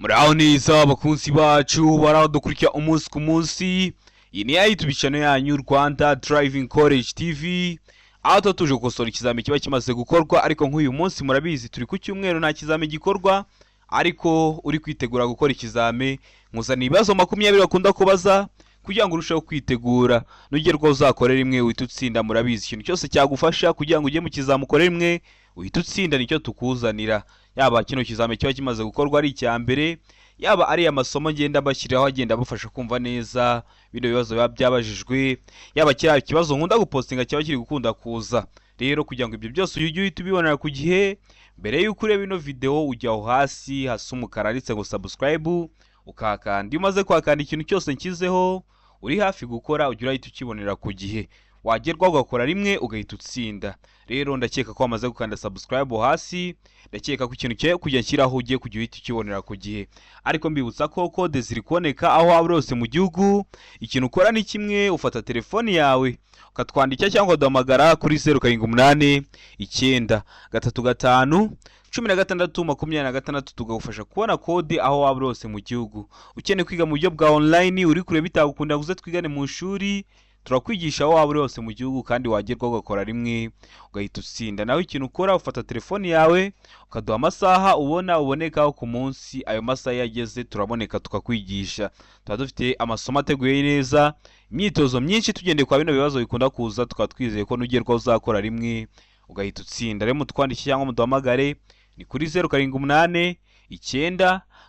Muraho neza abakunzi bacu baradukurikira umunsi ku munsi. Iyi ni YouTube channel yanyu Rwanda Driving College TV. Aho tuje gukosora ikizami kiba kimaze gukorwa, ariko nk'uyu munsi murabizi turi ku cyumweru nta kizami gikorwa, ariko uri kwitegura gukora ikizami nkuzana ibibazo 20 bakunda kubaza kugira ngo urusheho kwitegura nugerwa uzakorera rimwe uhita utsinda. Murabizi ikintu cyose cyagufasha kugira ngo ujye mu kizami ukore rimwe uhita utsinda nicyo tukuzanira. Yaba kino kizami kiba kimaze gukorwa ari icya mbere, yaba ari amasomo ngenda bashyiraho agenda bafasha kumva neza bino bibazo biba byabajijwe, yaba kiriya kibazo nkunda gupostinga kiba kiri gukunda kuza. Rero kugira ngo ibyo byose ujye uhita ubibonera ku gihe, mbere y'uko ureba ino video ujya aho hasi hasa umukara handitse ngo subscribe ukakanda. Iyo umaze kwakanda ikintu cyose nshyizeho uri hafi gukora ujya urahita ukibonera ku gihe, wagerwa ugakora rimwe ugahita utsinda. Rero ndakeka ko wamaze gukanda subscribe hasi, ndakeka ko ikintu cyo kujya nshyiraho ugiye kujya uhita ukibonera ku gihe. Ariko mbibutsa ko code ziri kuboneka aho waba hose mu gihugu. Ikintu ukora ni kimwe, ufata telefoni yawe ukatwandikira cyangwa uduhamagara kuri 0789 935 1626 tugagufasha kubona code aho waba hose mu gihugu. Ukeneye kwiga mu buryo bwa online, uri kure bitagukunda guze twigane mu shuri, turakwigisha aho waba hose mu gihugu kandi wagerwa ugakora rimwe ugahita utsinda. Naho ikintu ukora ufata telefoni yawe ukaduha amasaha ubonekaho ku munsi, ayo masaha yageze turaboneka tukakwigisha. Tuba dufite amasomo ateguye neza, imyitozo myinshi tugendeye kwa bino bibazo bikunda kuza, tukatwizeye ko nugerwa uzakora rimwe ugahita utsinda. Rero mutwandikire cyangwa muduhamagare ni kuri 0789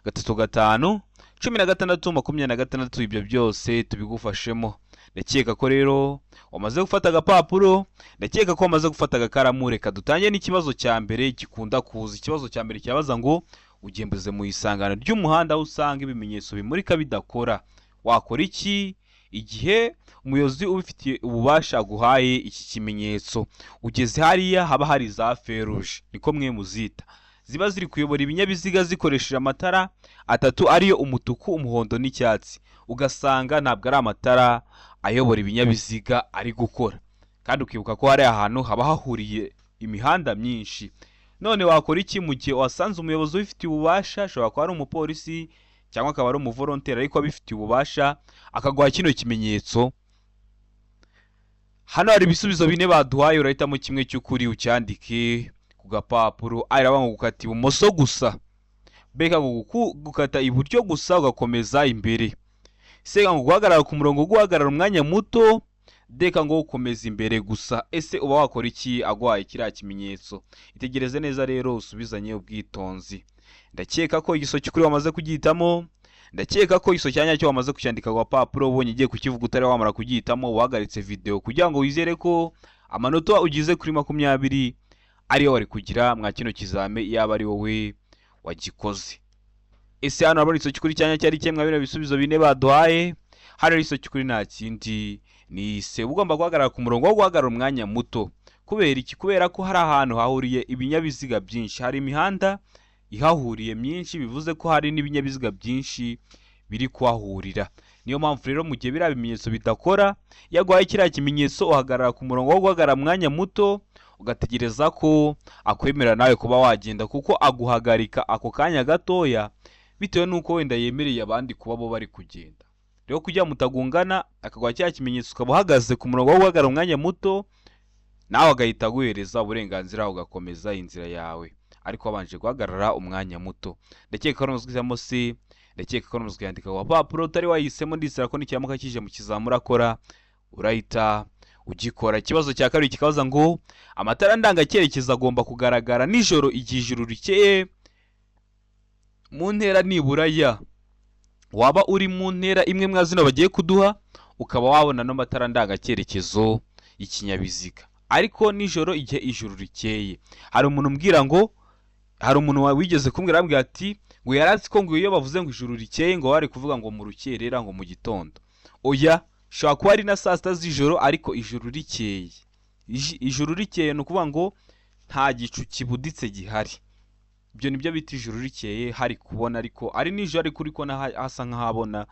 935 1626, ibyo byose tubigufashemo. Ndakeka ko rero wamaze gufata agapapuro, ndakeka ko wamaze gufata agakaramu. Reka dutangiye n'ikibazo cya mbere gikunda kuza. Ikibazo cya mbere cyabaza ngo ugembuze mu isangano ry'umuhanda aho usanga ibimenyetso bimurika bidakora, wakora iki igihe umuyobozi ubifitiye ububasha aguhaye iki kimenyetso? Ugeze hariya haba hari za feruje, niko mwe muzita, ziba ziri kuyobora ibinyabiziga zikoresheje amatara atatu ariyo umutuku, umuhondo n'icyatsi. Ugasanga ntabwo ari amatara ayobora ibinyabiziga ari gukora, kandi ukibuka ko hari ahantu haba hahuriye imihanda myinshi. None wakora iki mu gihe wasanze umuyobozi ubifitiye ububasha, ashobora kuba ari umupolisi cyangwa akaba ari umuvolonteri ariko abifitiye ububasha, akaguha kino kimenyetso? Hano hari ibisubizo 4 baduhaye, urahitamo kimwe cy'ukuri ucyandike ku gapapuro. Araba ngo gukata ibumoso gusa, beka ngo gukata iburyo gusa ugakomeza imbere, sega ngo guhagarara ku murongo guhagarara umwanya muto, deka ngo ukomeza imbere gusa. Ese uba wakora iki agwaye kiriya kimenyetso? Itegereze neza rero usubizanye ubwitonzi. Ndakeka ko igiso cy'ukuri wamaze kugihitamo, ndakeka ko igiso cyanya cyo wamaze kucyandika ku gapapuro, ubonye igiye kukivuga utari wamara kugihitamo, uhagaritse video kugira ngo wizere ko amanota ugize kuri 20 ariyo wari kugira mwa kino kizame yaba ari wowe wagikoze. Ese hano abari iso cy'ukuri cyanya cyari kimwe bino bisubizo 4 baduhaye. Hano iso cy'ukuri nta kindi ni se, ugomba guhagarara ku murongo wo guhagarara umwanya muto. Kubera iki? Kubera ko hari ahantu hahuriye ibinyabiziga byinshi, hari imihanda ihahuriye myinshi, bivuze ko hari n'ibinyabiziga byinshi biri kuhahurira. Niyo mpamvu rero mu gihe bira bimenyetso bidakora, yaguhaye kiriya kimenyetso uhagarara ku murongo wo guhagarara umwanya muto, ugategereza ko akwemera nawe kuba wagenda, kuko aguhagarika ako kanya gatoya bitewe nuko wenda yemereye abandi kuba bo bari kugenda. Rero kugira mutagungana, akaguha cya kimenyetso ukaba uhagaze ku murongo wo guhagarara umwanya muto, nawe agahita guhereza uburenganzira ugakomeza inzira yawe, ariko wabanje guhagarara umwanya muto. Ndakeka ko n'umuzwizamo se, ndakeka ko n'umuzwi yandika ku gapapuro utari wahisemo. Ndizera ko nikiramuka kije mu kizamura akora urahita ugikora. Ikibazo cya kabiri kikabaza ngo amatara ndangacyerekezo agomba kugaragara nijoro igihe ijuru rikeye mu ntera nibura ya. Waba uri mu ntera imwe mwa zino bagiye kuduha, ukaba wabona no matara ndangacyerekezo y'ikinyabiziga, ariko nijoro igihe ijuru rikeye. Hari umuntu umbwira ngo, hari umuntu wigeze kumbwira ambwira ati ngo yarazi ko ngo iyo bavuze ngo ijuru rikeye ngo bari kuvuga ngo mu rukerera ngo mu gitondo. Oya, shobora kuba ari na saa sita z'ijoro ariko ijuru rikeye. Ijuru rikeye ni ukuvuga ngo nta gicu kibuditse gihari. Ibyo nibyo bita ijuru rikeye, hari kubona ariko ari nijoro ariko uriko hasa nk'ahabona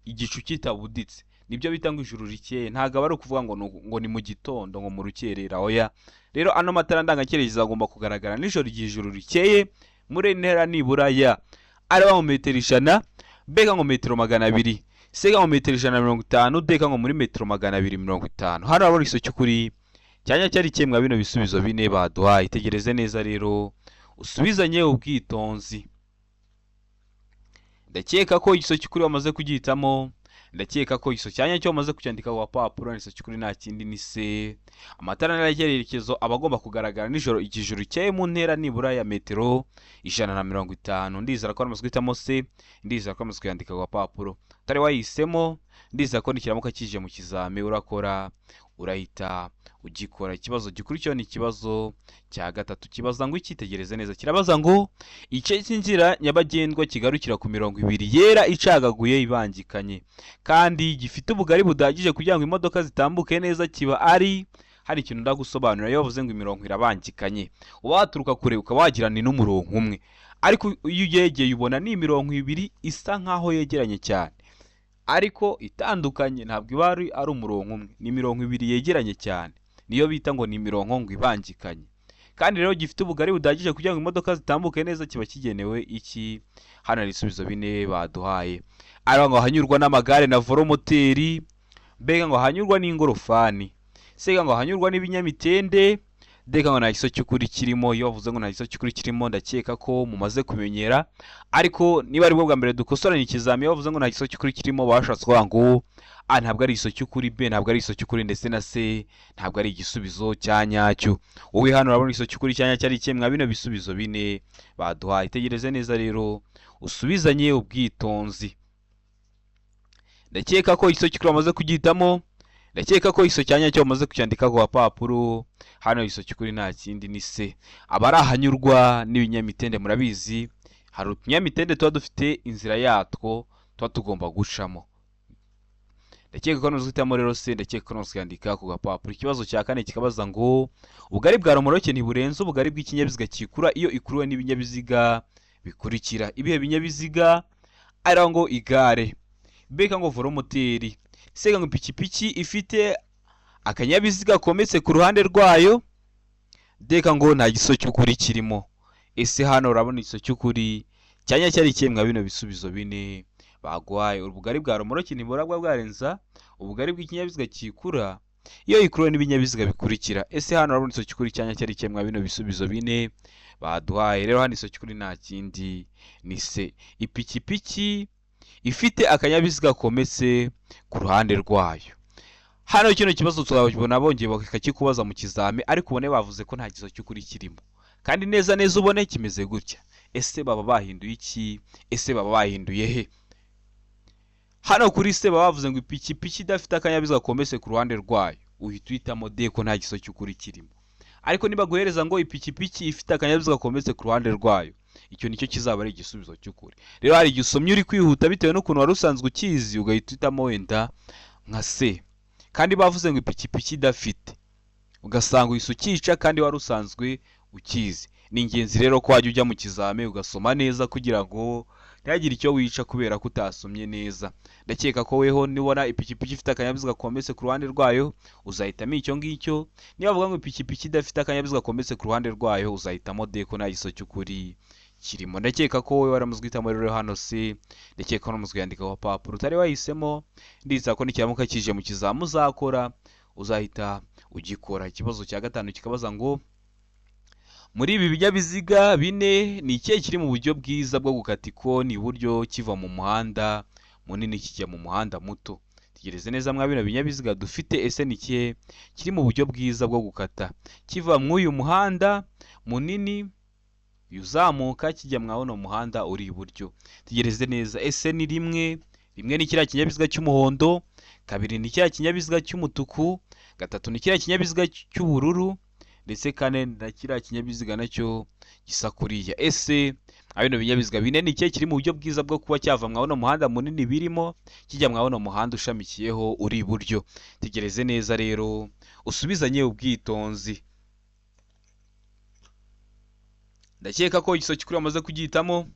igicu kitabuditse, nibyo bita ngo ijuru rikeye. Ntago bari kuvuga ngo ni mu gitondo ngo mu rukerera. Oya, rero ano matara ndangacyerekezo agomba kugaragara nijoro igihe ijuru rikeye muri ntera nibura ya. araba ngo metero 100, B ngo metero 200, C ngo metero 150, D ngo muri metero 250. Hano urabona igiso cy'ukuri cyanya cyari cyemwa bino bisubizo bine baduhaye. Itegereze neza rero usubizanye ubwitonzi. Ndakeka ko igiso cy'ukuri wamaze kugihitamo. Ndakeka ko igiso cyanya cyo wamaze kucyandika ku papuro. Igiso cy'ukuri nta kindi ni C. Amatara n'ayerekezo abagomba kugaragara nijoro igijuru cyaye mu ntera nibura ya metero 150. Ndizera ko wamaze guhitamo C. Ndizera ko wamaze kuyandika ku papuro. Utari wahisemo, ndizera ko nikiramuka kije mu kizame urakora urahita ugikora. Ikibazo gikurikiyeho ni ikibazo cya gatatu. Kibaza ngo ikitegereze neza. Kirabaza ngo igice cy'inzira nyabagendwa kigarukira ku mirongo 2 yera icagaguye ibangikanye kandi gifite ubugari budagije kugira ngo imodoka zitambuke neza, kiba ari hari ikintu ndagusobanura. Iyo bavuze ngo imirongo irabangikanye, uba waturuka kure ukaba wagira ni n'umurongo umwe, ariko iyo uyegeye ubona ni imirongo 2 isa nkaho yegeranye cyane ariko itandukanye. Ntabwo iba ari umurongo umwe, ni imirongo 2 yegeranye cyane, niyo bita ngo ni imirongo ngo ibangikanye. Kandi rero gifite ubugari budagije kugira ngo imodoka zitambuke neza, kiba kigenewe iki? Hano ari ibisubizo bine baduhaye. Araba ngo hanyurwa n'amagare na volomoteri, B ngo hanyurwa n'ingorofani, C ngo hanyurwa n'ibinyamitende, D ngo nta giso cy'ukuri kirimo. Iyo bavuze ngo nta giso cy'ukuri kirimo, ndakeka ko mumaze kumenyera, ariko niba ari bwo bwa mbere dukosoranye ikizami, iyo bavuze ngo nta giso cy'ukuri kirimo bashatse kuvuga ngo A ntabwo ari igiso cy'ukuri, B ntabwo ari igiso cy'ukuri, ndetse na C ntabwo ari igisubizo cya nyacyo. Wowe hano urabona igiso cy'ukuri cya nyacyo ari kimwe bino bisubizo bine baduhaye. Itegereze neza rero usubizanye ubwitonzi. Ndakeka ko igiso cy'ukuri wamaze kugihitamo. Ndakeka ko igiso cya nyacyo wamaze kucyandika ku papuro. Hano igiso cy'ukuri nta kindi ni C. Abari ahanyurwa n'ibinyamitende, murabizi hari utunyamitende tuba dufite inzira yatwo tuba tugomba gucamo. Ndakeka ko nuzwitamo rero C. Ndakeka ko nuzwandika ku gapapuro. Ikibazo cya kane kikabaza ngo ubugari bwa romoroke ntiburenze ubugari bw'ikinyabiziga kikura iyo ikuruwe n'ibinyabiziga bikurikira. Ibihe binyabiziga? Araho ngo igare, B ngo volomoteri, C ngo ipikipiki ifite akanyabiziga kometse ku ruhande rwayo, D ngo nta giso cy'ukuri kirimo. Ese hano urabona igiso cy'ukuri cyanya cyari cyemwa bino bisubizo bine bagwaye. Ubugari bwa romoroke ntiburabwa bwarenza ubugari bw'ikinyabiziga kikura iyo ikuruwe n'ibinyabiziga bikurikira. Ese hano urabona igiso cy'ukuri cyanya cyari cyemwa bino bisubizo bine baduhaye. Rero hano igiso cy'ukuri nta kindi ni C. Ipikipiki ifite akanyabiziga kometse ku ruhande rwayo. Hano kino kibazo twabona bongeye bakakikubaza mu kizame, ariko ubone bavuze ko nta giso cy'ukuri kirimo, kandi neza neza ubone kimeze gutya. Ese baba bahinduye iki? Ese baba bahinduye he? Hano kuri C baba bavuze ngo ipikipiki idafite akanyabiziga kometse ku ruhande rwayo, uhita uhitamo D ko nta giso cy'ukuri kirimo. Ariko niba guhereza ngo ipikipiki ifite akanyabiziga kometse ku ruhande rwayo, icyo nicyo kizaba ari igisubizo cy'ukuri. Rero hari igisomye uri kwihuta bitewe n'ukuntu wari usanzwe ukizi, ugahita uhitamo wenda nka C. Kandi bavuze ngo ipikipiki idafite, ugasanga uhise ukica kandi wari usanzwe ukizi. Ni ingenzi rero ko wajya ujya mu kizame ugasoma neza kugira ngo ntihagire icyo wica kubera ko utasomye neza. Ndakeka ko weho nibona ipikipiki ifite akanyabiziga kometse ku ruhande rwayo uzahitamo icyo ngicyo. Niba bavuga ngo ipikipiki idafite akanyabiziga kometse ku ruhande rwayo uzahitamo D ko nta giso cy'ukuri kirimo. Ndakeka ko wowe waramuzwe uhitamo rero hano C. Ndakeka ko namuzwe yandika ku papuro utari wahisemo. Ndizera ko nikiramuka kije mu kizamu uzakora uzahita ugikora. Ikibazo cya gatanu kikabaza ngo muri ibi binyabiziga bine ni ikihe kiri mu buryo bwiza bwo gukata ikoni iburyo kiva mu muhanda munini kijya mu muhanda muto? Tegereze neza mwa bino binyabiziga dufite, ese ni ikihe kiri mu buryo bwiza bwo gukata kiva mu uyu muhanda munini uzamuka kijya mwa uno muhanda uri iburyo? Tegereze neza. Ese ni rimwe ni kiriya kinyabiziga cy'umuhondo, kabiri ni kiriya kinyabiziga cy'umutuku, gatatu ni kiriya kinyabiziga cy'ubururu, ndetse kane na kiriya kinyabiziga nacyo gisa kuriya. Ese bino binyabiziga bine ni ikihe kiri mu buryo bwiza bwo kuba cyava mwa uno muhanda munini birimo kijya mwa uno muhanda ushamikiyeho uri iburyo? Tegereze neza rero usubizanye ubwitonzi. Ndakeka ko igiso cy'ukuri wamaze kugihitamo.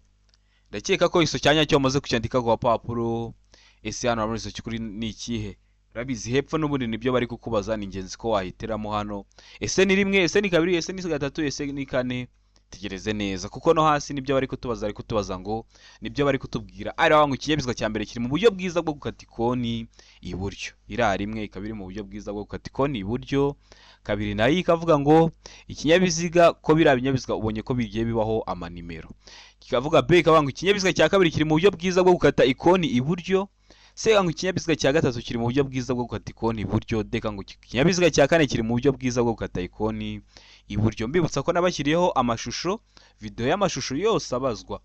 Ndakeka ko igiso cyanya cyo wamaze kucyandika ku papuro. Ese hano urabona igiso cy'ukuri ni ikihe? Urabizi hepfo n'ubundi nibyo bari kukubaza, ni ingenzi ko wahiteramo hano. Ese ni rimwe, ese ni kabiri, ese ni gatatu, ese ni kane? tegereze neza kuko no hasi nibyo bari kutubaza ngo nibyo bari kutubwira ari ngo ikinyabiziga cya mbere kiri mu buryo bwiza bwo gukata ikoni iburyo, iriya rimwe ikaba iri mu buryo bwiza bwo gukata ikoni iburyo, kabiri nayo ikavuga ngo ikinyabiziga ko biriya binyabiziga ubonye ko bigiye bibaho amanimero, kikavuga B ikavuga ngo ikinyabiziga cya kabiri kiri mu buryo bwiza bwo gukata ikoni iburyo, C ngo ikinyabiziga cya gatatu kiri mu buryo bwiza bwo gukata ikoni iburyo, D ngo ikinyabiziga cya kane kiri mu buryo bwiza bwo gukata ikoni iburyo. Mbibutsa ko nabashyiriyeho amashusho, video y'amashusho yose abazwa,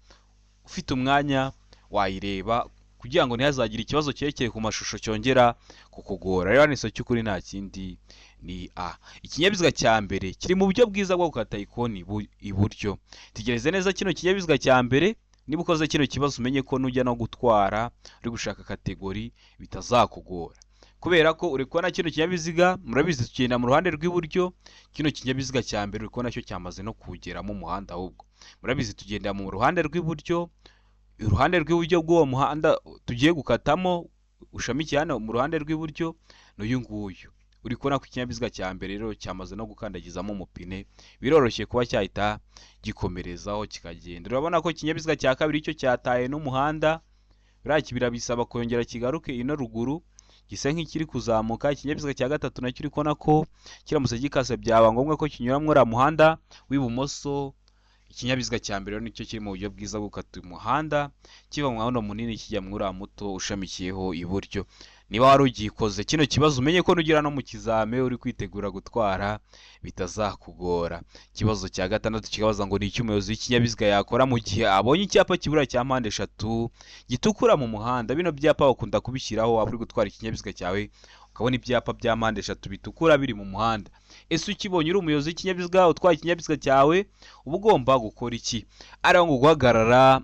ufite umwanya wayireba kugira ngo ntihazagire ikibazo cyerekeye ku mashusho cyongera kukugora. Rero ni soki ukuri nta kindi ni A. Ikinyabiziga cya mbere kiri mu buryo bwiza bwo gukata ikoni iburyo. Tegereze neza kino kinyabiziga cya mbere, niba ukoze kino kibazo umenye ko nujya no gutwara uri gushaka kategori bitazakugora, kubera ko uri kubona kino kinyabiziga, murabizi tugenda mu ruhande rw'iburyo, kino kinyabiziga cya mbere uri kubona cyo cyamaze no kugeramo umuhanda, ahubwo murabizi tugenda mu ruhande rw'iburyo, iruhande rw'iburyo bw'uwo muhanda tugiye gukatamo ushamikiye hano mu ruhande rw'iburyo n'uyu nguyu. Uri kubona ko ikinyabiziga cya mbere rero cyamaze no gukandagizamo umupine, biroroshye kuba cyahita gikomerezaho kikagenda. Urabona ko ikinyabiziga cya kabiri cyo cyataye n'umuhanda, birabisaba kongera kigaruke ino ruguru gisa nk'ikiri kuzamuka. Ikinyabiziga cya gatatu nacyo uri kubona ko kiramutse gikase byaba ngombwa ko kinyura muri uriya muhanda w'ibumoso. Ikinyabiziga cya mbere nicyo kiri mu buryo bwiza bwo gukata umuhanda, kiva mu muhanda munini kijya muri uriya muto ushamikiyeho iburyo. Niba wari ugikoze kino kibazo umenye ko nugira no mu kizame uri kwitegura gutwara bitazakugora. Ikibazo cya gatandatu kikabaza ngo ni iki umuyobozi w'ikinyabiziga yakora mu gihe abonye icyapa kibura cya mpande eshatu gitukura mu muhanda. Bino byapa bakunda kubishyiraho waba uri gutwara ikinyabiziga cyawe ukabona ibyapa bya mpande eshatu bitukura biri mu muhanda. Ese ukibonye uri umuyobozi w'ikinyabiziga utwaye ikinyabiziga cyawe uba ugomba gukora iki? Aravuga ngo guhagarara,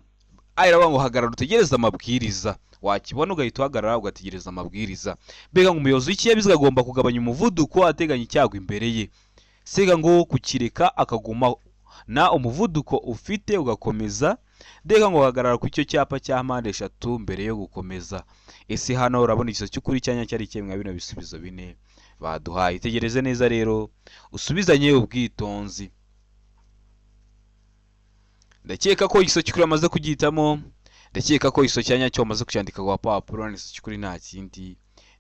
aravuga ngo hagarara utegereze amabwiriza. Wakibona ugahita uhagarara ugategereza amabwiriza. Mbega ngo umuyobozi w'ikinyabiziga agomba kugabanya umuvuduko ateganya icyago imbere ye. Sega ngo kukireka akaguma na umuvuduko ufite ugakomeza. Mbega ngo hagarara ku icyo cyapa cya mpande eshatu mbere yo gukomeza. Ese hano urabona ikibazo cy'ukuri cyanya cyari kimwe bino bisubizo bine baduhaye. Tegereze neza rero usubizanye ubwitonzi. Ndakeka ko ikibazo cy'ukuri amaze kugihitamo. Ndakeka ko iso cyanya cyo amaze kucyandika ku papuro, ni cy'ukuri nta kindi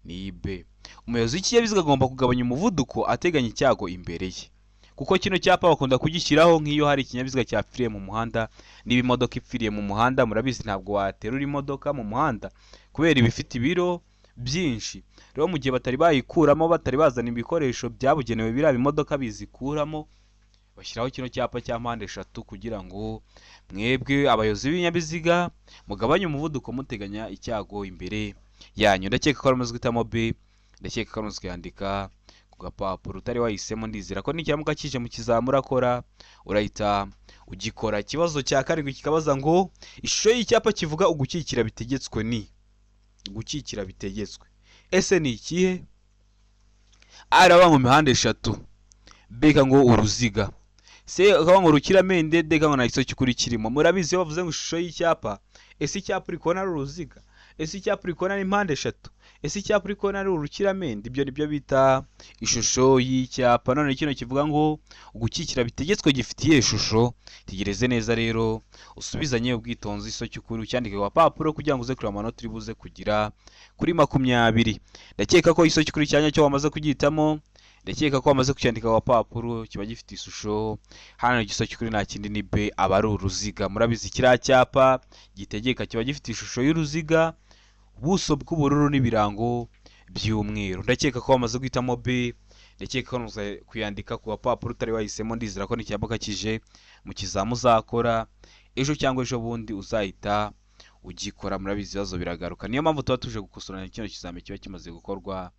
ni B. Umuyobozi w'ikinyabiziga agomba kugabanya umuvuduko ateganya icyago imbere ye. Kuko kino cyapa bakunda kugishyiraho nk'iyo hari ikinyabiziga cyapfiriye mu muhanda. Niba imodoka ipfiriye mu muhanda, murabizi ntabwo waterura imodoka mu muhanda kubera ibifite ibiro byinshi. Rero mu gihe batari bayikuramo, batari bazana ibikoresho byabugenewe biraba imodoka bizikuramo, bashyiraho kino cyapa cya mpande eshatu kugira ngo mwebwe abayobozi b'ibinyabiziga mugabanye umuvuduko muteganya icyago imbere yanyu. Ndakeka ko aramaze guhitamo B, ndakeka ko aramaze kuyandika ku gapapuro utari wahisemo. Ndizera ko nikiramuka kije mu kizamura akora urahita ugikora. Ikibazo cya karindwi kikabaza ngo ishusho y'icyapa kivuga ugukikira bitegetswe ni gukikira bitegetswe. Ese ni ikihe? Araba mu mihanda eshatu, B ngo uruziga, C ngo urukiramende, D ngo nahise cyukuri kirimo. Murabizi iyo bavuze ngo ishusho y'icyapa, ese icyapa uri kubona ari uruziga, ese icyapa uri kubona ari impande eshatu, ese icyapa uri kubona ari urukiramende, ibyo nibyo bita ishusho y'icyapa. None kino kivuga ngo ugukikira bitegetswe gifitiye ishusho. Tegereze neza rero usubizanye ubwitonzi iso cyukuri ucyandike ku papuro kugira ngo uze kureba amanota uri buze kugira kuri 20. Ndakeka ko iso cyukuri cyanya cyo wamaze kugihitamo. Ndakeka ko wamaze kucyandika ku papuro, kiba gifite ishusho. Hano igiso cyukuri nta kindi ni B, aba ari uruziga. Murabizi kiriya cyapa gitegeka kiba gifite ishusho y'uruziga, ubuso bw'ubururu n'ibirango by'umweru. Ndakeka ko wamaze guhitamo B, ndakeka ko wamaze kuyandika ku papuro utari wahisemo. Ndizera ko nicyambuka kije mu kizamu uzakora ejo cyangwa ejo bundi uzahita ugikora. Murabizi ibibazo biragaruka, niyo mpamvu tuba tuje gukosorana kino kizame kiba kimaze gukorwa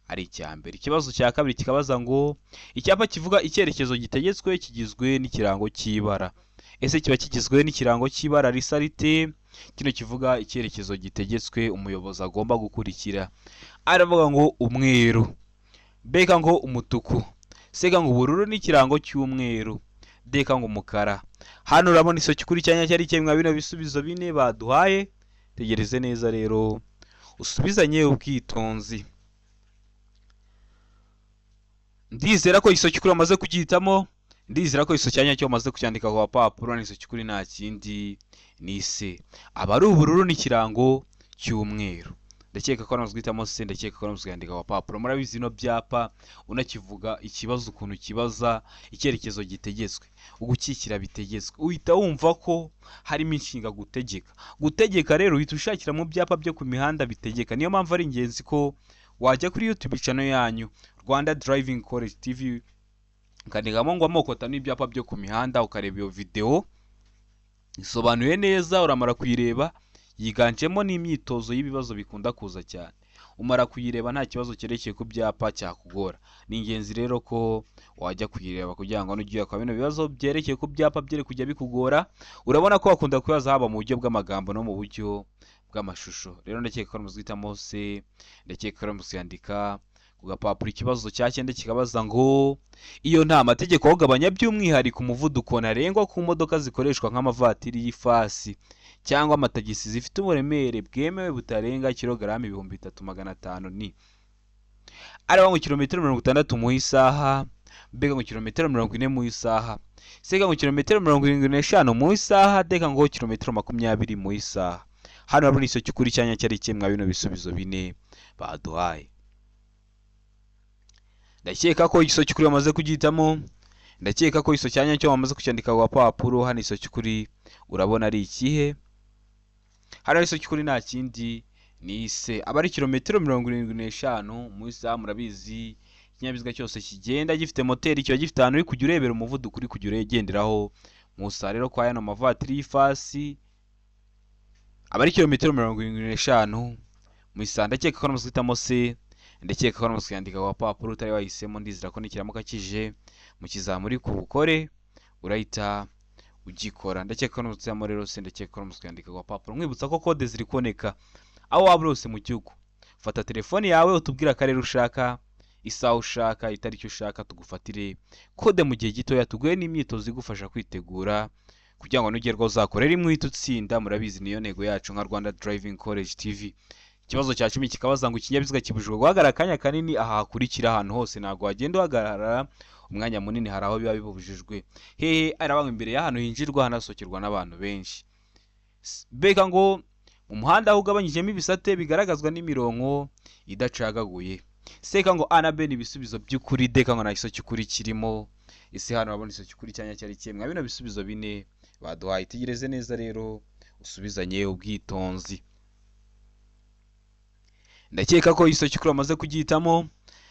ari icya mbere. Ikibazo cya kabiri kikabaza ngo icyapa kivuga icyerekezo gitegetswe kigizwe n'ikirango cy'ibara. Ese kiba kigizwe n'ikirango cy'ibara risa rite? Kino kivuga icyerekezo gitegetswe umuyobozi agomba gukurikira. Aravuga ngo umweru, B ngo umutuku, C ngo ubururu n'ikirango cy'umweru, D ngo umukara. Hano urabona iso cyukuri cyanya cyari kimwe bino bisubizo bine baduhaye. Tegereze neza rero usubizanye ubwitonzi. Ndizera ko iso cyukuri amaze kugihitamo. ndizera ko iso cyanya cyo maze kucyandika ku papuro n'iso cyukuri nta kindi ni se. Aba ari ubururu n'ikirango cy'umweru. Ndakeka ko namuzwitamo se, ndakeka ko namuzwandika ku papuro. Murabizi no byapa unakivuga ikibazo ukuntu kibaza icyerekezo gitegetswe, ugukikira bitegetswe, uhita wumva ko harimo inshinga gutegeka rero uhita ushakira mu byapa byo ku mihanda bitegeka. Niyo mpamvu ari ingenzi ko wajya kuri YouTube channel yanyu Rwanda Driving College TV ukandikamo ngo amoko atanu y'ibyapa byo ku mihanda, ukareba iyo video isobanuye neza. Uramara kuyireba, yiganjemo n'imyitozo y'ibibazo bikunda kuza cyane. Umara kuyireba nta kibazo cyerekeye ku byapa cyakugora. Ni ingenzi rero ko wajya kuyireba kugira ngo nugiye kwa bino bibazo byerekeye ku byapa byere kujya bikugora. Urabona ko bakunda kubaza haba mu buryo bw'amagambo no mu buryo bw'amashusho. Rero ndakeka ko muzwitamo se, ndakeka ko muzandika ku gapapuro ikibazo cya 9 kikabaza ngo iyo nta mategeko agabanya by'umwihariko umuvuduko ntarengwa ku modoka zikoreshwa nk'amavatiri y'ifasi cyangwa amatagisi zifite uburemere bwemewe butarenga kilograme 3500 ni araba mu kilometero 60 mu isaha, mbega mu kilometero 40 mu isaha, sega mu kilometero 75 mu isaha, deka ngo kilometero 20 mu isaha. Hano hari iso cyukuri cyanya cyari kimwe bino bisubizo bine baduhaye. Ndakeka ko iso cyukuri bamaze kugitamo, ndakeka ko iso cyanya cyo bamaze kucyandika ku papuro. Hano iso cyukuri urabona ari ikihe? Hano iso cyukuri nta kindi ni se. Aba ari kilometero 75 mu isaha. Murabizi ikinyabiziga cyose kigenda gifite moteri cyo gifite ahantu uri kujya urebera umuvuduko uri kujya ugenderaho mu isaha. Rero kwa yano mavatiri y'ifasi aba ari kilometero 75 mu isaha. Ndakeka ko namuzwitamo se, ndakeka ko namuzwandika ku papuro utari wahisemo. Ndizera ko nikiramuka kije mu kizamuri ku bukore urahita ugikora. Ndakeka ko namuzwitamo rero se, ndakeka ko namuzwandika ku papuro. Mwibutsa ko code ziri koneka aho waba urose mu gihugu. Fata telefone yawe utubwira akarere ushaka, isaha ushaka, itariki ushaka, tugufatire code mu gihe gitoya, tuguhe n'imyitozo igufasha kwitegura kugira ngo nugerwaho uzakorera imwe uhita utsinda. Murabizi niyo ntego yacu nka Rwanda Driving College TV. Ikibazo cya 10 kikabaza ngo ikinyabiziga kibujijwe guhagarara akanya kanini aha hakurikira. Ahantu hose ntago wagenda uhagarara umwanya munini, hari aho biba bibujijwe. Hehe arabanga imbere y'ahantu hinjirwa hanasokerwa n'abantu benshi. Beka ngo mu muhanda aho ugabanyijemo ibisate bigaragazwa n'imirongo idacagaguye. Seka ngo A na B ni ibisubizo by'ukuri. Deka ngo na iso cy'ukuri kirimo. Ese hano babona iso cy'ukuri cyanya cyari kimwe bino bisubizo bine baduhaye. Tegereze neza rero usubizanye ubwitonzi. Ndakeka ko iso cy'ukuri bamaze kugitamo,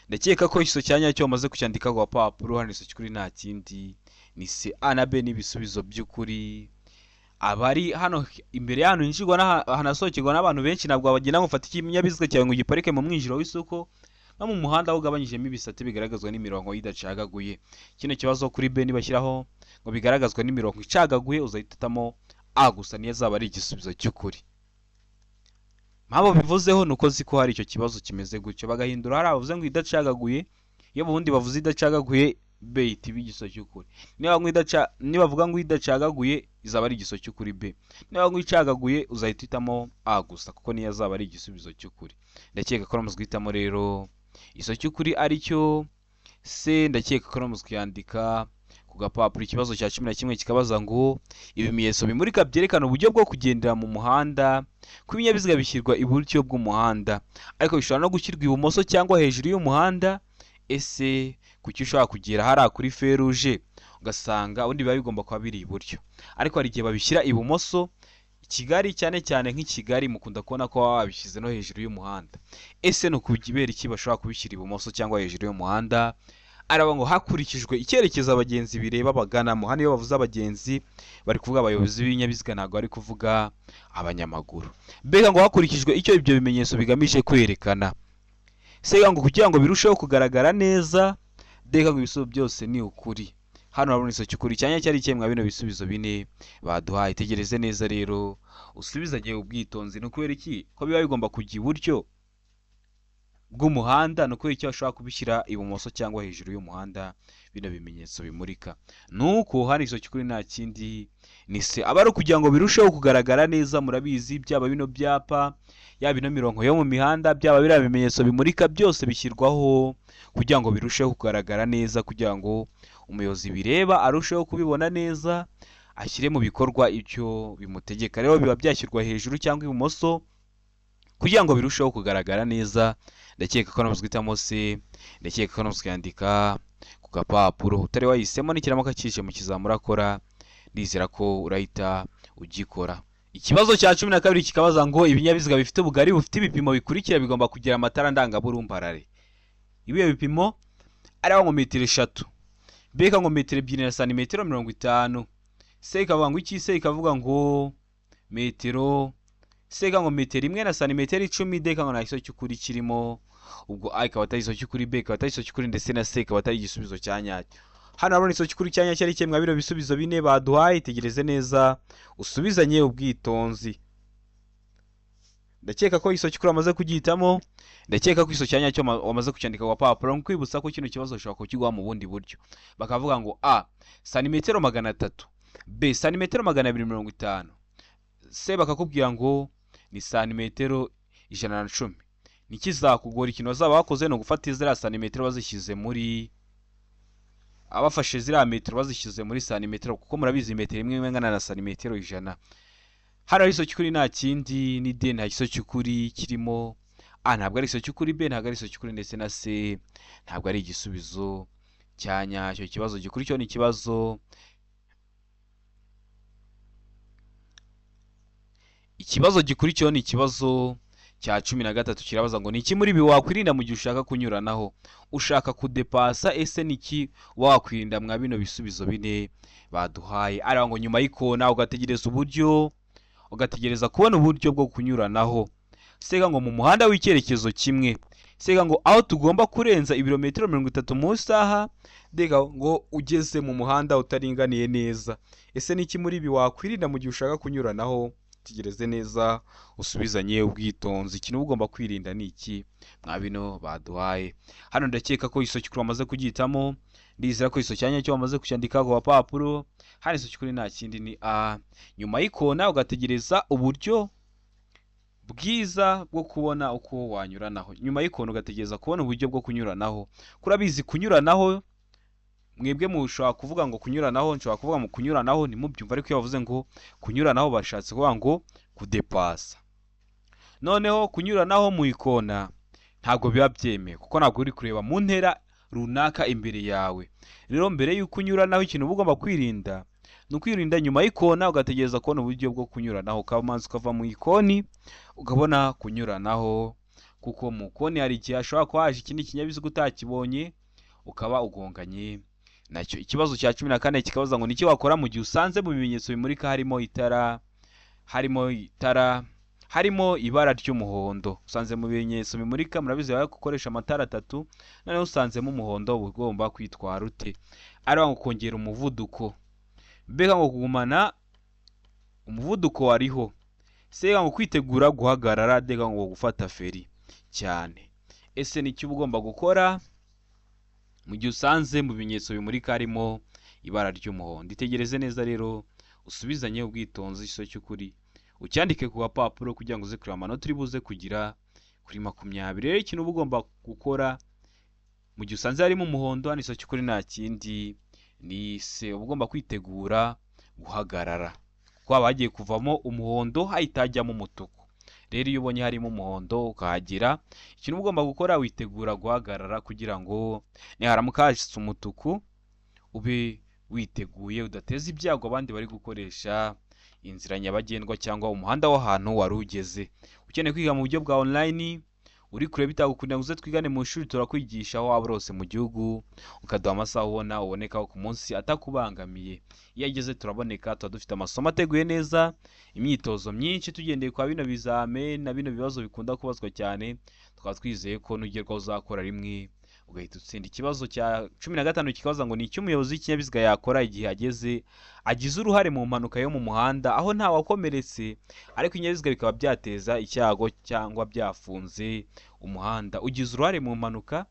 ndakeka ko iso cyanya cyo bamaze kucyandika ku papuro. Hano iso cy'ukuri nta kindi ni se. A na B ni ibisubizo by'ukuri. Abari hano imbere y'ahantu hinjirwa hanasokerwa n'abantu benshi, ntabwo abagenda gufata ikinyabiziga cyawe ngo giparike mu mwinjiro w'isoko no mu muhanda aho ugabanyijemo ibisate bigaragazwa n'imirongo idacagaguye. Kino kibazo kuri B nibashyiraho ngo bigaragazwa n'imirongo icagaguye, uzahitamo A gusa niyo azaba ari igisubizo cy'ukuri. Mpamvu bivuzeho nuko ziko hari icyo kibazo kimeze gutyo, bagahindura hari abavuze ngo idacagaguye, iyo bundi bavuze idacagaguye B iti bigiso cy'ukuri. Niba bavuga ngo idacagaguye izaba ari igiso cy'ukuri B. Niba ngo icagaguye uzahitamo A gusa kuko niyo azaba ari igisubizo cy'ukuri. Ndakeka ko namuzwitamo rero iso cy'ukuri ari cyo C. Ndakeka ko namuzwandika ku gapapuro. Ikibazo cya 11 kikabaza ngo ibimenyetso bimurika byerekana uburyo bwo kugendera mu muhanda ku binyabiziga bishyirwa iburyo bw'umuhanda ariko bishobora no gushyirwa ibumoso cyangwa hejuru y'umuhanda. Ese kuki ushobora kugera hari kuri feruje ugasanga undi biba bigomba kuba biri iburyo, ariko hari igihe babishyira ibumoso? Kigali cyane cyane nk'Ikigali mukunda kubona ko babishyize no hejuru y'umuhanda. Ese no kugibera iki bashobora kubishyira ibumoso cyangwa hejuru y'umuhanda? Araba ngo hakurikijwe icyerekezo abagenzi bireba baganamo. Hano iyo bavuze abagenzi bari kuvuga abayobozi b'ibinyabiziga, ntabwo bari kuvuga abanyamaguru. Mbega ngo hakurikijwe icyo ibyo bimenyetso bigamije kwerekana. Sega ngo kugira ngo birusheho kugaragara neza, deka ngo ibisubizo byose ni ukuri. Hano harabona iso cy'ukuri cyanya cyari kimwe bino bisubizo bine baduhaye. Tegereze neza rero usubizanye ubwitonzi. No kubera iki ko biba bigomba kujya iburyo bw'umuhanda, no kubera icyo ashobora kubishyira ibumoso cyangwa hejuru y'umuhanda bino bimenyetso bimurika. Nuko hari iso cy'ukuri nta kindi ni se. Aba ari kugira ngo birusheho kugaragara neza. Murabizi byaba bino byapa, yaba bino mirongo yo mu mihanda, byaba biriya bimenyetso bimurika, byose bishyirwaho kugira ngo birusheho kugaragara neza, kugira ngo umuyobozi bireba arusheho kubibona neza, ashyire mu bikorwa icyo bimutegeka. Rero biba byashyirwa hejuru cyangwa ibumoso kugira ngo birusheho kugaragara neza. Ndakeka ko namuzwitamo se, ndakeka ko namuzwandika ku gapapuro, utari wahisemo n'ikiramuka kije mu kizamura akora, ndizera ko urahita ugikora. Ikibazo cya 12 kikabaza ngo ibinyabiziga bifite ubugari bufite ibipimo bikurikira bigomba kugira amatara ndangaburumbarare. Ibiyo bipimo ari ngo metero 3, B ngo metero 2 na santimetero 50, C ikavuga ngo iki, C ikavuga ngo metero, C ngo metero 1 na santimetero 10, D ngo nta gisozi cy'ukuri kirimo, ubwo A ikaba atari igisozi cy'ukuri, B ikaba atari igisozi cy'ukuri, ndetse na C ikaba atari igisubizo cya nyacyo. Hano harabona igisozi cy'ukuri cya nyacyo ari kimwe bino bisubizo bine baduhaye. Tegereze neza usubizanye ubwitonzi. Ndakeka ko igisozi cy'ukuri amaze kugihitamo, ndakeka ko igisozi cya nyacyo wamaze kucyandika ku papuro. Nkwibutsa ko kino kibazo ushobora kukigwa mu bundi buryo, bakavuga ngo A santimetero 300, B santimetero 250, C bakakubwira ngo ni santimetero 110. Nikizakugora ikintu bazaba bakoze no gufata ziriya santimetero bazishyize muri, abafashe ziriya metero bazishyize muri santimetero, kuko murabizi metero imwe ingana na santimetero 100. Hano igisozi cy'ukuri nta kindi ni D, nta gisozi cy'ukuri kirimo. A ntabwo ari igisozi cy'ukuri, B ntabwo ari igisozi cy'ukuri, ndetse na C ntabwo ari igisubizo cya nyacyo. Ikibazo gikurikiyeho ni ikibazo gikurikiyeho ni ikibazo cya 13 kirabaza ngo niki muri ibi wakwirinda mu gihe ushaka kunyuranaho, ushaka kudepasa, ese niki wakwirinda mwa bino bisubizo bine baduhaye. Ari ngo nyuma y'ikona ugategereza uburyo, ugategereza kubona uburyo bwo kunyuranaho. Sega ngo mu muhanda w'icyerekezo kimwe, sega ngo aho tugomba kurenza ibirometero 30 mu saha, dega ngo ugeze mu muhanda utaringaniye neza. Ese niki muri ibi wakwirinda mu gihe ushaka kunyuranaho? Tegereze neza usubizanye ubwitonzi. Ikintu ugomba kwirinda ni iki mwa bino baduhaye. Hano ndakeka ko igisozi cy'ukuri wamaze kugihitamo, ndizera ko igisozi cya nyacyo wamaze kucyandika ku papuro. Hano igisozi cy'ukuri nta kindi ni A. Nyuma y'ikona ugategereza uburyo bwiza bwo kubona uko wanyuranaho. Nyuma y'ikona ugategereza kubona uburyo bwo kunyuranaho. Kurabizi kunyuranaho, mwebwe mushobora kuvuga ngo kunyuranaho, nshobora kuvuga mu kunyuranaho ntimubyumva, ariko iyo bavuze ngo kunyuranaho bashatse kuvuga ngo kudepasa. Noneho kunyuranaho mu ikona ntabwo biba byemeye, kuko ntabwo uri kureba mu ntera runaka imbere yawe. Rero mbere y'uko unyuranaho, ikintu uba ugomba kwirinda ni ukwirinda nyuma y'ikona ugategereza kubona uburyo bwo kunyuranaho, ukabanza ukava mu ikoni ukabona kunyuranaho, kuko mu ikoni hari igihe hashobora kuba haje ikindi kinyabiziga utakibonye ukaba ugonganye nacyo. Ikibazo cya 14 kikabaza ngo niki wakora mu gihe usanze mu bimenyetso bimurika harimo ibara ry'umuhondo. Usanze mu bimenyetso bimurika, murabizi bari gukoresha amatara 3, noneho usanzemo umuhondo ugomba kwitwara ute? Ari ngo kongera umuvuduko, B ngo kugumana umuvuduko wariho, C ngo kwitegura guhagarara, D ngo gufata feri cyane. Ese niki ugomba gukora mu gihe usanze mu bimenyetso bimurika harimo ibara ry'umuhondo? Itegereze neza rero usubizanye ubwitonzi. Igisozi cy'ukuri ucyandike ku papuro kugira ngo uze kureba amanota uri buze kugira kuri 20. Rero ikintu uba ugomba gukora mu gihe usanze harimo umuhondo, hano igisozi cy'ukuri nta kindi ni C. Uba ugomba kwitegura guhagarara, kuko haba hagiye kuvamo umuhondo hahita hajyamo umutuku. Rero iyo ubonye harimo umuhondo ukahagera, ikintu uba ugomba gukora witegura guhagarara, kugira ngo niharamuka hashitse umutuku ube witeguye, udateza ibyago abandi bari gukoresha inzira nyabagendwa cyangwa umuhanda w'ahantu wari ugeze. Ukeneye kwiga mu buryo bwa online, uri kure bitagukunda ngo uze twigane mu ishuri, turakwigisha aho waba urose mu gihugu, ukaduha amasaha ubonekaho ku munsi atakubangamiye. Iyo ageze turaboneka, tuba dufite amasomo ateguye neza, imyitozo myinshi tugendeye kwa bino bizame na bino bibazo bikunda kubazwa cyane. Tukaba twizeye ko nugerwaho uzakora rimwe ugahita utsinda. Ikibazo cya 15 kikabaza ngo ni iki umuyobozi w'ikinyabiziga yakora igihe agize uruhare mu mpanuka yo mu muhanda, aho nta wakomeretse ariko inyabiziga bikaba byateza icyago cyangwa byafunze umuhanda. Ugize uruhare mu mpanuka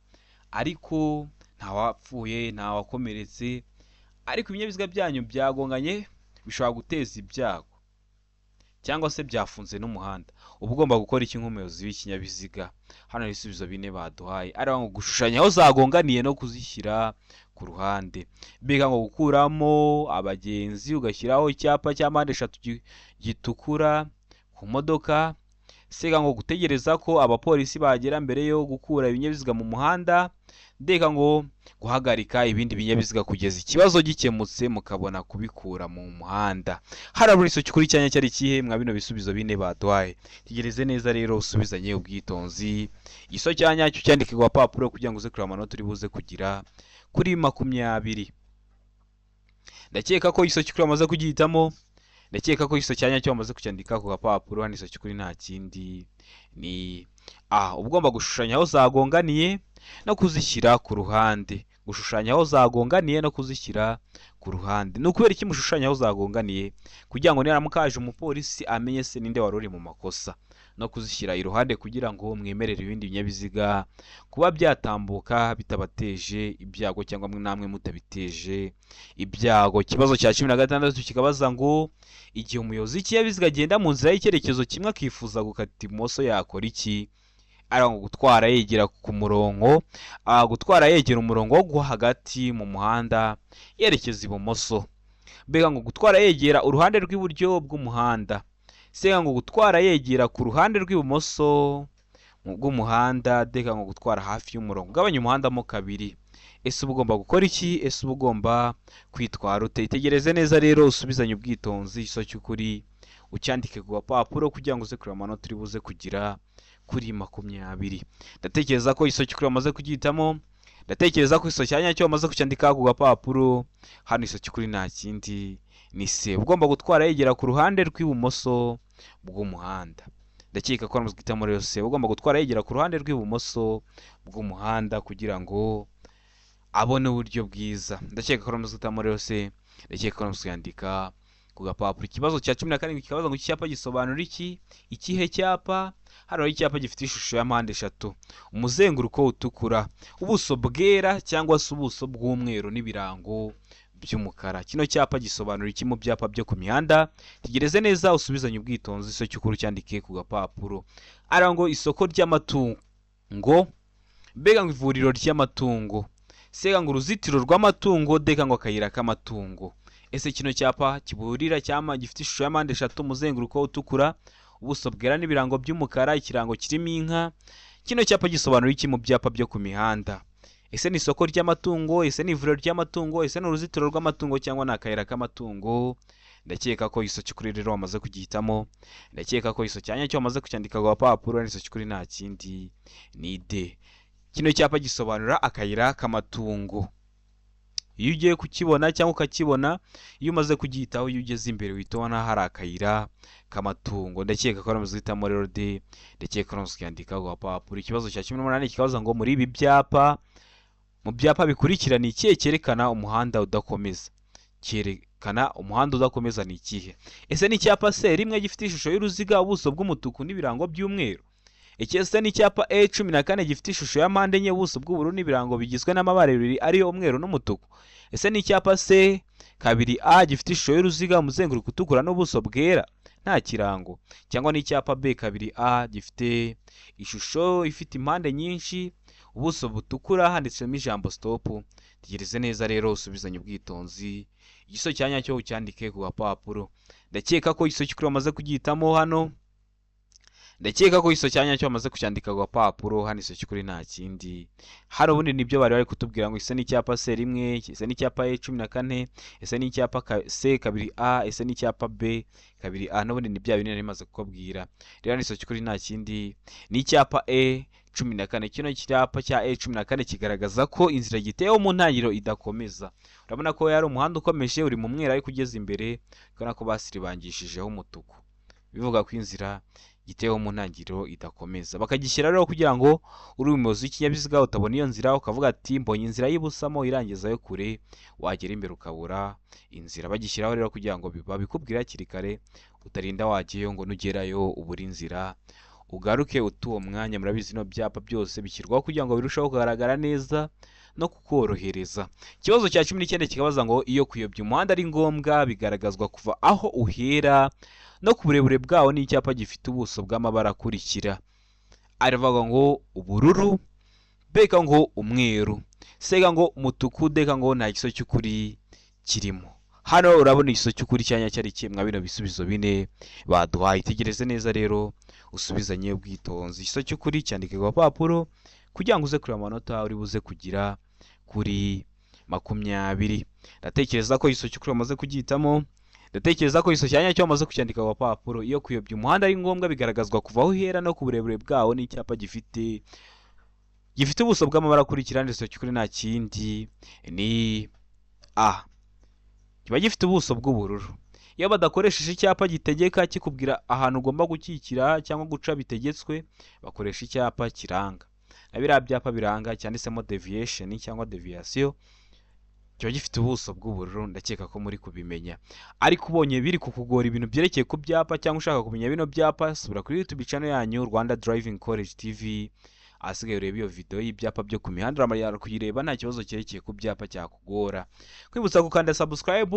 ariko nta wapfuye, nta wakomeretse, ariko ibinyabiziga byanyu byagonganye, bishobora guteza ibyago. cyangwa se byafunze n'umuhanda, uba ugomba gukora iki nk'umuyobozi w'ikinyabiziga? Hano hari ibisubizo bine baduhaye, ari ngo gushushanya aho zagonganiye no kuzishyira ku ruhande, mbega ngo gukuramo abagenzi ugashyiraho icyapa cya mpande eshatu gitukura ku modoka, sega ngo gutegereza ko abapolisi bagera mbere yo gukura ibinyabiziga mu muhanda, ndeka ngo guhagarika ibindi binyabiziga kugeza ikibazo gikemutse mukabona kubikura mu muhanda. Harabura isoki kuri cyanya cyari kihe mwa bino bisubizo bine baduhaye? Tegereze neza rero usubizanye ubwitonzi. Iso cyanya cyo cyandike ku papuro kugira ngo uze kureba amanota uri buze kugira kuri 20. Ndakeka ko isoki kuri amaze kugihitamo, ndakeka ko iso cyanya cyo bamaze kucyandika ku gapapuro. Hano isoki kuri nta kindi ni ugomba gushushanya aho zagonganiye no kuzishyira ku ruhande. Gushushanya aho zagonganiye no kuzishyira ku ruhande. Ni ukubera iki mushushanya aho zagonganiye? Kugira ngo niramuka haje umupolisi amenye se ninde wari uri mu makosa, no kuzishyira iruhande kugira ngo mwemerere ibindi binyabiziga kuba byatambuka bitabateje ibyago cyangwa namwe mutabiteje ibyago. Ikibazo cya 16 kikabaza ngo igihe umuyobozi w'ikinyabiziga agenda mu nzira y'icyerekezo kimwe akifuza gukata ibumoso yakora iki? Ari ngo gutwara yegera ku murongo, gutwara yegera umurongo wo hagati mu muhanda yerekeza ibumoso, mbega ngo gutwara yegera uruhande rw'iburyo bw'umuhanda, sega ngo gutwara yegera ku ruhande rw'ibumoso bw'umuhanda, deka ngo gutwara hafi y'umurongo ugabanya umuhanda mo kabiri. Ese uba ugomba gukora iki? Ese uba ugomba kwitwara ute? Itegereze neza rero usubizanye ubwitonzi. Iso cy'ukuri ucyandike ku gapapuro kugira ngo uze kureba amanota uri buze kugira kuri 20. Ndatekereza ko iso cy'ukuri amaze kugihitamo, ndatekereza ko iso cyanya cyo amaze kucyandika ku gapapuro. Hano iso cy'ukuri nta kindi ni se, ugomba gutwara yegera ku ruhande rw'ibumoso bw'umuhanda. Ndakeka ko amaze guhitamo rero se, ugomba gutwara yegera ku ruhande rw'ibumoso bw'umuhanda kugira ngo abone uburyo bwiza. Ndakeka ko amaze guhitamo rero se, ndakeka ko amaze kuyandika ku gapapuro. Ikibazo cya 17 kikabaza ngo icyapa gisobanura iki? Ikihe cyapa? Hano hari icyapa gifite ishusho ya mpande eshatu, umuzenguruko utukura, ubuso bwera cyangwa se ubuso bw'umweru n'ibirango by'umukara. Kino cyapa gisobanura iki mu byapa byo ku mihanda? Tegereze neza usubizanye ubwitonzi. Iso cy'ukuri cyandike ku gapapuro. Arango isoko ry'amatungo, mbega ngo ivuriro ry'amatungo, sega ngo uruzitiro rw'amatungo, deka ngo akayira k'amatungo. Ese kino cyapa kiburira cyama gifite ishusho ya mpande eshatu, umuzenguruko utukura, ubuso bwera n'ibirango by'umukara, ikirango kirimo inka. Kino cyapa gisobanura iki mu byapa byo ku mihanda? Ese ni isoko ry'amatungo, ese ni ivuriro ry'amatungo, ese ni uruzitiro rw'amatungo cyangwa ni akayira k'amatungo? Ndakeka ko iso cy'ukuri rero wamaze kugihitamo, ndakeka ko iso cyanya cyo wamaze kucyandika ku gapapuro. Iso cy'ukuri nta kindi ni D. Kino cyapa gisobanura akayira k'amatungo. Iyo ugiye kukibona cyangwa ukakibona, iyo umaze kugihitaho, iyo ugeze imbere uhita ubona hari akayira k'amatungo. Ndakeka ko wamaze guhitamo rero D, ndakeka ko wamaze kuyandika ku gapapuro. Ikibazo cya 18 kikabaza ngo muri ibi byapa, mu byapa bikurikirana ikihe cyerekana umuhanda udakomeza? Cyerekana umuhanda udakomeza ni ikihe? Ese ni icyapa se rimwe gifite ishusho y'uruziga, ubuso bw'umutuku n'ibirango by'umweru? Ese ni icyapa E14 gifite ishusho ya mpande enye, ubuso bw'ubururu n'ibirango bigizwe n'amabara abiri ariyo umweru n'umutuku? Ese ni icyapa se 2A gifite ishusho y'uruziga, umuzenguruko utukura n'ubuso bwera nta kirango? Cyangwa ni icyapa B2A gifite ishusho ifite impande nyinshi, ubuso butukura, handitsemo ijambo stop? Tegereze neza rero usubizanye ubwitonzi. Igiso cyanya cyo ucyandike ku gapapuro. Ndakeka ko iso cy'ukuri wamaze kugihitamo hano, ndakeka ko iso cyanya cyo bamaze kucyandika ku gapapuro. Hano iso cy'ukuri nta kindi, hari ubundi nibyo bari kutubwira ngo ese ni icyapa se rimwe, ese ni icyapa E14, ese ni icyapa C2A, ese ni icyapa B2A, n'ubundi ni bya bintu nari maze kukubwira. Rero iso cy'ukuri nta kindi ni icyapa E14. Kino cyapa cya E14 kigaragaza ko inzira giteyeho mu ntangiriro idakomeza. Urabona ko yari umuhanda ukomeje uri mu mwera ariko ugeze imbere ukabona ko basiribangishijeho umutuku, bivuga ko inzira giteyeho mu ntangiriro idakomeza. Bakagishyira rero kugira ngo uri umuyobozi w'ikinyabiziga utabona iyo nzira ukavuga ati mbonye inzira y'ibusamo irangizayo kure, wagera imbere ukabura inzira. Bagishyiraho rero kugira ngo babikubwire hakiri kare, utarinda wagiyeyo ngo nugerayo ubura inzira ugaruke utuwo mwanya. Murabizi no byapa byose bishyirwaho kugira ngo birusheho kugaragara neza no kukorohereza. Ikibazo cya 19 kikabaza ngo iyo kuyobya umuhanda ari ngombwa bigaragazwa kuva aho uhera no ku burebure bwawo n'icyapa gifite ubuso bw'amabara akurikira. Aravuga ngo ubururu, beka ngo umweru, sega ngo umutuku, deka ngo nta giso cy'ukuri kirimo. Hano urabona igiso cy'ukuri cyanya cyari kimwe bino bisubizo bine baduhaye. Itegereze neza rero usubizanye ubwitonzi. Igiso cy'ukuri cyandike ku papuro kugira ngo uze kureba amanota uri buze kugira kuri 20. Ndatekereza ko igiso cy'ukuri wamaze kugitamo. Ndatekereza ko igiso cyanya cyo wamaze kucyandika ku papuro. Iyo kuyobya umuhanda ari ngombwa bigaragazwa kuva aho uhera no ku burebure bwawo n'icyapa gifite ubuso bw'amabara akurikira. Igiso cy'ukuri nta kindi ni A, kiba gifite ubuso bw'ubururu. Iyo badakoresheje icyapa gitegeka kikubwira ahantu ugomba gukikira cyangwa guca bitegetswe, bakoresha icyapa kiranga. Na biriya byapa biranga cyanditsemo deviation cyangwa deviation, kiba gifite ubuso bw'ubururu. Ndakeka ko muri kubimenya, ariko ubonye biri kukugora ibintu byerekeye ku byapa cyangwa ushaka kumenya bino byapa, subira kuri YouTube channel yanyu Rwanda Driving College TV, asigaye ureba iyo video y'ibyapa byo ku mihanda uramara kuyireba nta kibazo cyerekeye ku byapa cyakugora. Kwibutsa gukanda subscribe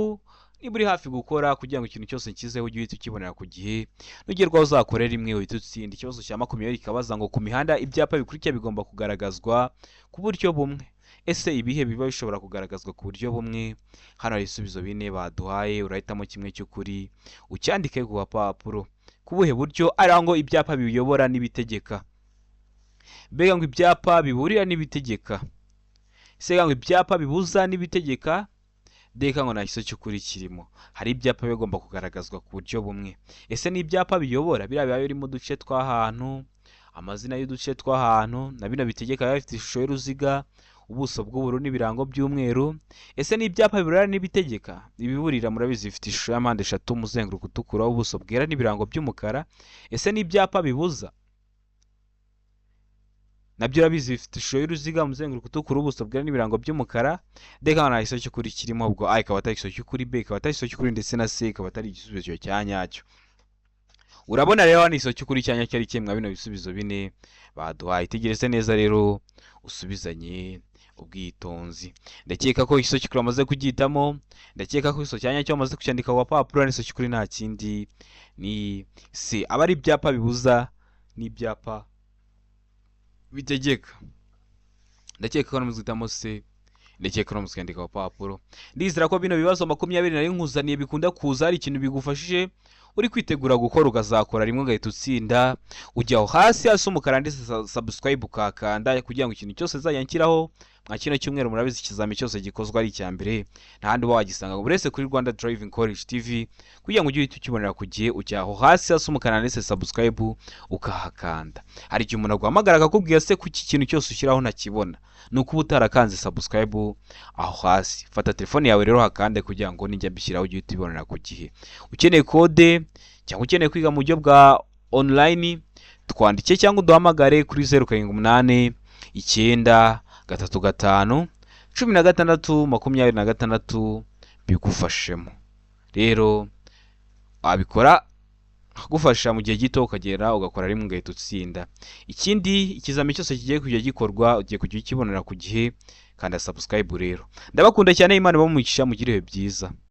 niba uri hafi gukora kugira ngo ikintu cyose nkizeho ujye uhita ukibonera ku gihe, nugerwaho uzakorera rimwe uhita utsinda. Ikibazo cya 20 kikabaza ngo ku mihanda ibyapa bikurikira bigomba kugaragazwa ku buryo bumwe. Ese ibihe biba bishobora kugaragazwa ku buryo bumwe? Hano hari ibisubizo bine baduhaye, urahitamo kimwe cy'ukuri ucyandike ku papuro. Ku buhe buryo? Ari ngo ibyapa biyobora n'ibitegeka, mbega ngo ibyapa biburira n'ibitegeka, sega ngo ibyapa bibuza n'ibitegeka, deka ngo nta kiso cy'ukuri kirimo. Hari ibyapa bigomba kugaragazwa ku buryo bumwe. Ese ni ibyapa biyobora? Biriya biba birimo uduce tw'ahantu, amazina y'uduce tw'ahantu, na bino bitegeka biba bifite ishusho y'uruziga, ubuso bw'ubururu n'ibirango by'umweru. Ese ni ibyapa biburira n'ibitegeka? Ibiburira murabizi bifite ishusho ya mpande eshatu, umuzenguruko utukura, ubuso bwera n'ibirango by'umukara. Ese ni ibyapa bibuza? Nabyo urabizi bifite ishusho y'uruziga, umuzenguruko utukura, ubuso bwera n'ibirango by'umukara. Deka nta giso cy'ukuri kirimo, ubwo A ikaba atari igiso cy'ukuri, B ikaba atari igiso cy'ukuri, ndetse na C ikaba atari igisubizo cya nyacyo. Urabona rero hano igiso cy'ukuri cyanya cyari kimwe bino bisubizo bine baduhaye. Itegereze neza rero usubizanye ubwitonzi. Ndakeka ko igiso cy'ukuri wamaze kugitamo. Ndakeka ko igiso cyanya cyo wamaze kucyandika ku papuro. Igiso cy'ukuri nta kindi ni C. Aba ari ibyapa bibuza n'ibyapa bitegeka. Ndakeka ko namuzitamo C. Ndakeka ko namuzikandika ku papuro. Ndizera ko bino bibazo 20 nari nkuzaniye bikunda kuza ari ikintu bigufashije uri kwitegura gukora, ukazakora rimwe ugahita utsinda. Ujyaho hasi umukara ndetse subscribe ukakanda kugira ngo ikintu cyose zayankiraho mwa kino cyumweru. Murabizi ikizami cyose gikozwa ari icya mbere, nta handi wagisanga buretse kuri Rwanda Driving College TV. Kugira ngo ujye uhita ukibonera ku gihe, ujyaho hasi umukara ndetse subscribe ukahakanda. Hari igihe umuntu aguhamagara akakubwira se kuki ikintu cyose ushyiraho ntakibona, nuko utarakanze subscribe aho hasi. Fata telefone yawe rero hakande kugira ngo nijya bishyiraho ujye uhita ubonera ku gihe. Ukeneye code cyangwa ukeneye kwiga mu buryo bwa online, twandike cyangwa uduhamagare kuri 078 935 16 bigufashemo. Rero wabikora gufasha mu gihe gito ukagera ugakora rimwe ugahita utsinda. Ikindi ikizami cyose kigiye kujya gikorwa ugiye kujya ukibonera ku gihe, kanda subscribe rero. Ndabakunda cyane, Imana ibamugisha, mugire byiza.